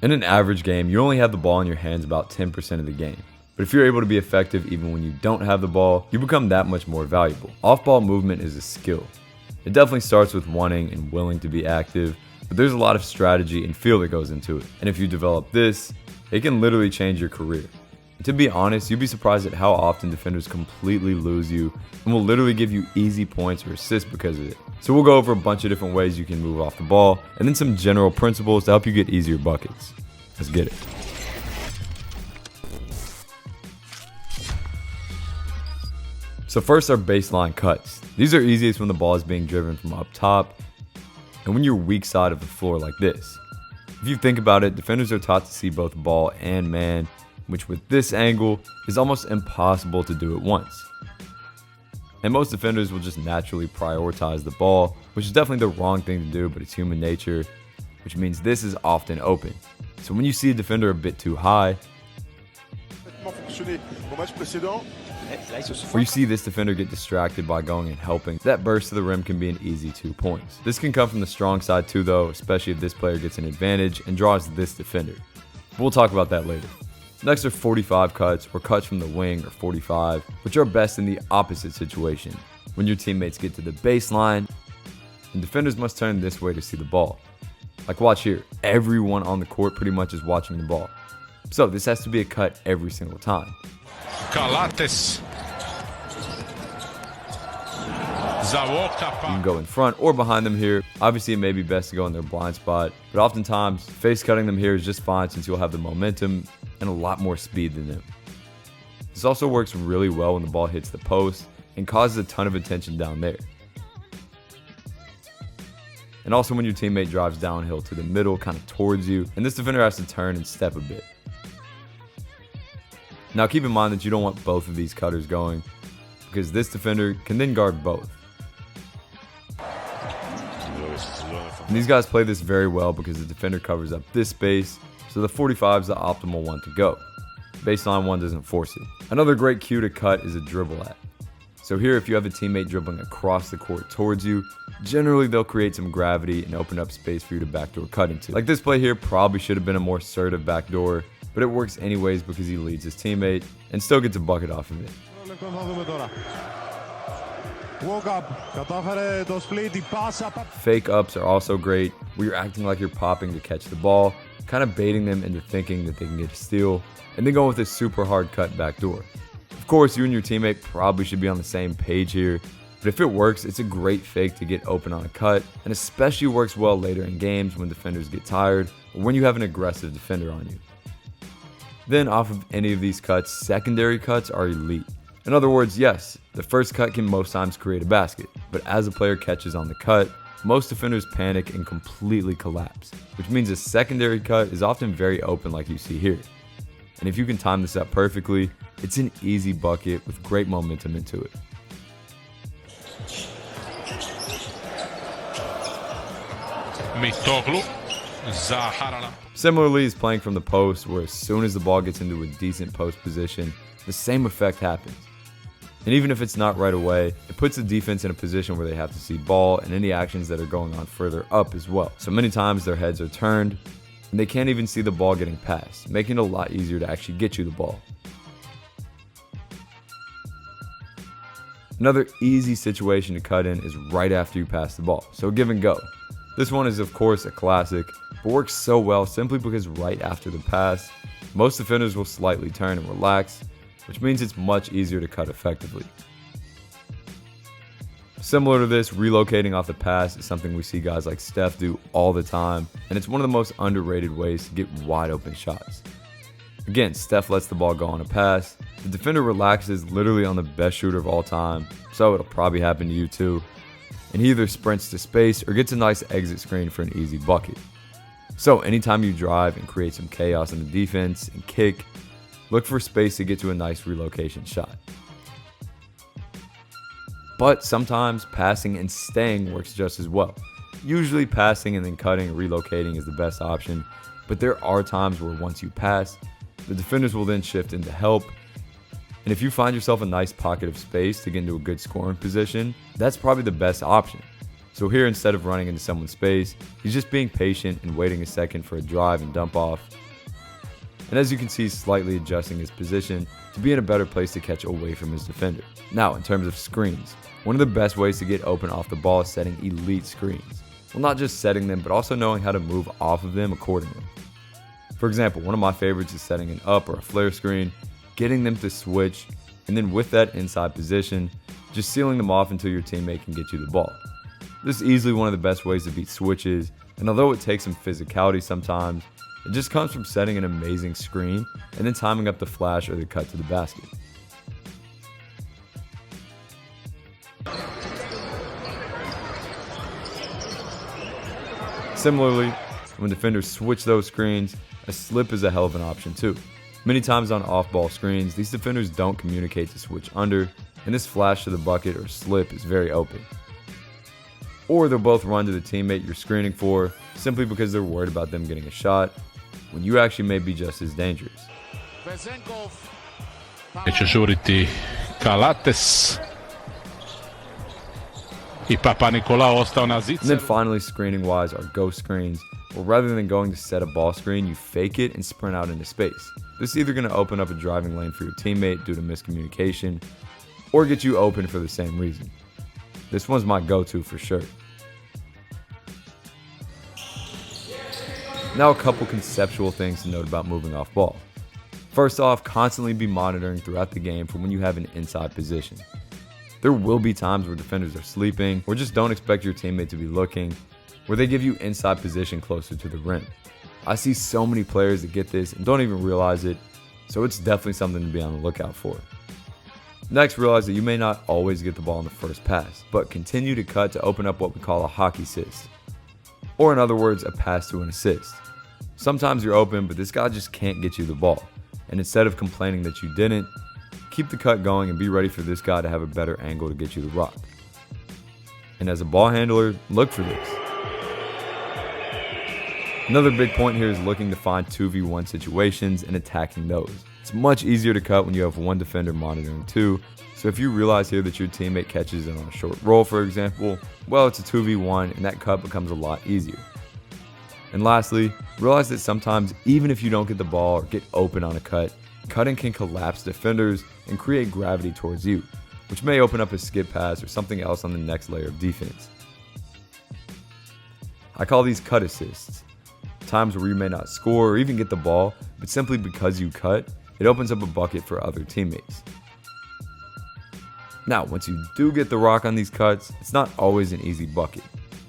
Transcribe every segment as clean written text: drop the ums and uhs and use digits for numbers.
In an average game, you only have the ball in your hands about 10% of the game. But if you're able to be effective even when you don't have the ball, you become that much more valuable. Off-ball movement is a skill. It definitely starts with wanting and willing to be active, but there's a lot of strategy and feel that goes into it. And if you develop this, it can literally change your career. And to be honest, you'd be surprised at how often defenders completely lose you and will literally give you easy points or assists because of it. So we'll go over a bunch of different ways you can move off the ball, and then some general principles to help you get easier buckets. Let's get it. So first are baseline cuts. These are easiest when the ball is being driven from up top and when you're weak side of the floor like this. If you think about it, defenders are taught to see both ball and man, which with this angle is almost impossible to do at once. And most defenders will just naturally prioritize the ball, which is definitely the wrong thing to do, but it's human nature, which means this is often open. So when you see a defender a bit too high, or you see this defender get distracted by going and helping, that burst to the rim can be an easy 2 points. This can come from the strong side too though, especially if this player gets an advantage and draws this defender. We'll talk about that later. Next are 45 cuts, or cuts from the wing, or 45, which are best in the opposite situation, when your teammates get to the baseline, and defenders must turn this way to see the ball. Like watch here, everyone on the court pretty much is watching the ball. So this has to be a cut every single time. Calates. You can go in front or behind them here. Obviously it may be best to go in their blind spot, but oftentimes face cutting them here is just fine since you'll have the momentum and a lot more speed than them. This also works really well when the ball hits the post and causes a ton of attention down there. And also when your teammate drives downhill to the middle, kind of towards you, and this defender has to turn and step a bit. Now keep in mind that you don't want both of these cutters going, because this defender can then guard both. And these guys play this very well because the defender covers up this space, so the 45 is the optimal one to go. Baseline one doesn't force it. Another great cue to cut is a dribble at. So here, if you have a teammate dribbling across the court towards you, generally they'll create some gravity and open up space for you to backdoor cut into. Like this play here probably should have been a more assertive backdoor, but it works anyways because he leads his teammate and still gets a bucket off of it. Fake ups are also great, where you're acting like you're popping to catch the ball, kind of baiting them into thinking that they can get a steal, and then going with a super hard cut backdoor. Of course, you and your teammate probably should be on the same page here, but if it works, it's a great fake to get open on a cut, and especially works well later in games when defenders get tired or when you have an aggressive defender on you. Then off of any of these cuts, secondary cuts are elite. In other words, yes, the first cut can most times create a basket, but as a player catches on the cut, most defenders panic and completely collapse, which means a secondary cut is often very open like you see here. And if you can time this up perfectly, it's an easy bucket with great momentum into it. Similarly is playing from the post, where as soon as the ball gets into a decent post position, the same effect happens. And even if it's not right away, it puts the defense in a position where they have to see ball and any actions that are going on further up as well. So many times their heads are turned and they can't even see the ball getting passed, making it a lot easier to actually get you the ball. Another easy situation to cut in is right after you pass the ball, so give and go. This one is of course a classic, but works so well simply because right after the pass, most defenders will slightly turn and relax, which means it's much easier to cut effectively. Similar to this, relocating off the pass is something we see guys like Steph do all the time, and it's one of the most underrated ways to get wide open shots. Again, Steph lets the ball go on a pass, the defender relaxes literally on the best shooter of all time, so it'll probably happen to you too, and he either sprints to space or gets a nice exit screen for an easy bucket. So anytime you drive and create some chaos in the defense and kick, look for space to get to a nice relocation shot. But sometimes passing and staying works just as well. Usually passing and then cutting and relocating is the best option, but there are times where once you pass, the defenders will then shift into help. And if you find yourself a nice pocket of space to get into a good scoring position, that's probably the best option. So here, instead of running into someone's space, he's just being patient and waiting a second for a drive and dump off. And as you can see, he's slightly adjusting his position to be in a better place to catch away from his defender. Now, in terms of screens, one of the best ways to get open off the ball is setting elite screens. Well, not just setting them, but also knowing how to move off of them accordingly. For example, one of my favorites is setting an up or a flare screen, getting them to switch, and then with that inside position, just sealing them off until your teammate can get you the ball. This is easily one of the best ways to beat switches, and although it takes some physicality sometimes, it just comes from setting an amazing screen and then timing up the flash or the cut to the basket. Similarly, when defenders switch those screens, a slip is a hell of an option too. Many times on off-ball screens, these defenders don't communicate to switch under, and this flash to the bucket or slip is very open. Or they'll both run to the teammate you're screening for simply because they're worried about them getting a shot, when you actually may be just as dangerous. Će žuriti Kalates. I Papa Nicolau ostao na zice. And then finally, screening-wise, are ghost screens, where rather than going to set a ball screen, you fake it and sprint out into space. This is either going to open up a driving lane for your teammate due to miscommunication, or get you open for the same reason. This one's my go-to for sure. Now, a couple conceptual things to note about moving off ball. First off, constantly be monitoring throughout the game for when you have an inside position. There will be times where defenders are sleeping, or just don't expect your teammate to be looking, where they give you inside position closer to the rim. I see so many players that get this and don't even realize it, so it's definitely something to be on the lookout for. Next, realize that you may not always get the ball in the first pass, but continue to cut to open up what we call a hockey assist, or in other words, a pass to an assist. Sometimes you're open, but this guy just can't get you the ball, and instead of complaining that you didn't, keep the cut going and be ready for this guy to have a better angle to get you the rock. And as a ball handler, look for this. Another big point here is looking to find 2v1 situations and attacking those. It's much easier to cut when you have one defender monitoring two, so if you realize here that your teammate catches it on a short roll, for example, well, it's a 2v1 and that cut becomes a lot easier. And lastly, realize that sometimes even if you don't get the ball or get open on a cut, cutting can collapse defenders and create gravity towards you, which may open up a skip pass or something else on the next layer of defense. I call these cut assists. Times where you may not score or even get the ball, but simply because you cut, it opens up a bucket for other teammates. Now, once you do get the rock on these cuts, it's not always an easy bucket.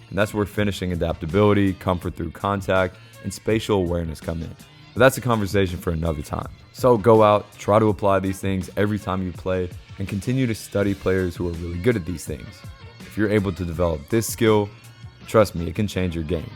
And that's where finishing adaptability, comfort through contact, and spatial awareness come in. But that's a conversation for another time. So go out, try to apply these things every time you play, and continue to study players who are really good at these things. If you're able to develop this skill, trust me, it can change your game.